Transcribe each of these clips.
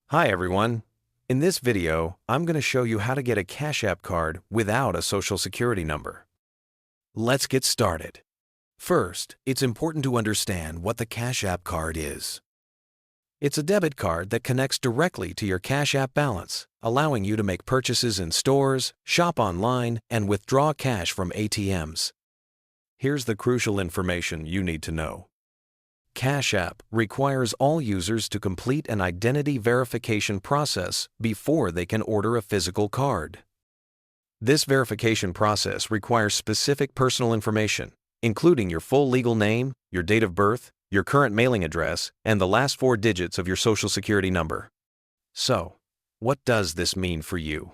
Hi everyone. In this video, I'm going to show you how to get a Cash App card without a social security number. Let's get started. First, it's important to understand what the Cash App card is. It's a debit card that connects directly to your Cash App balance, allowing you to make purchases in stores, shop online, and withdraw cash from ATMs. Here's the crucial information you need to know. Cash App requires all users to complete an identity verification process before they can order a physical card. This verification process requires specific personal information, including your full legal name, your date of birth, your current mailing address, and the last 4 digits of your social security number. So, what does this mean for you?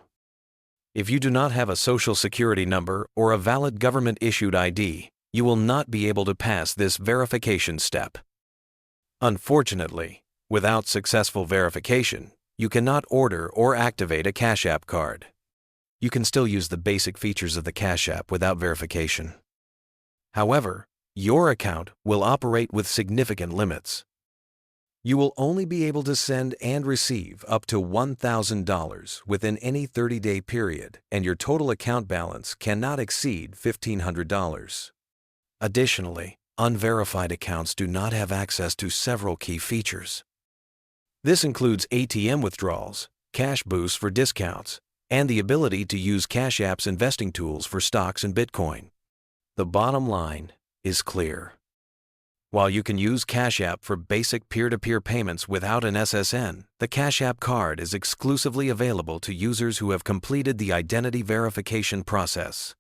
If you do not have a social security number or a valid government-issued ID, you will not be able to pass this verification step. Unfortunately, without successful verification, you cannot order or activate a Cash App card. You can still use the basic features of the Cash App without verification. However, your account will operate with significant limits. You will only be able to send and receive up to $1,000 within any 30-day period, and your total account balance cannot exceed $1,500. Additionally, unverified accounts do not have access to several key features. This includes ATM withdrawals, cash boosts for discounts, and the ability to use Cash App's investing tools for stocks and Bitcoin. The bottom line is clear. While you can use Cash App for basic peer-to-peer payments without an SSN, the Cash App card is exclusively available to users who have completed the identity verification process.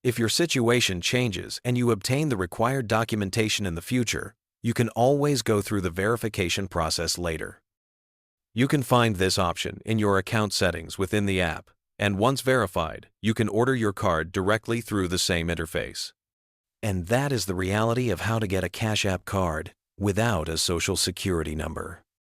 If your situation changes and you obtain the required documentation in the future, you can always go through the verification process later. You can find this option in your account settings within the app, and once verified, you can order your card directly through the same interface. And that is the reality of how to get a Cash App card without a social security number.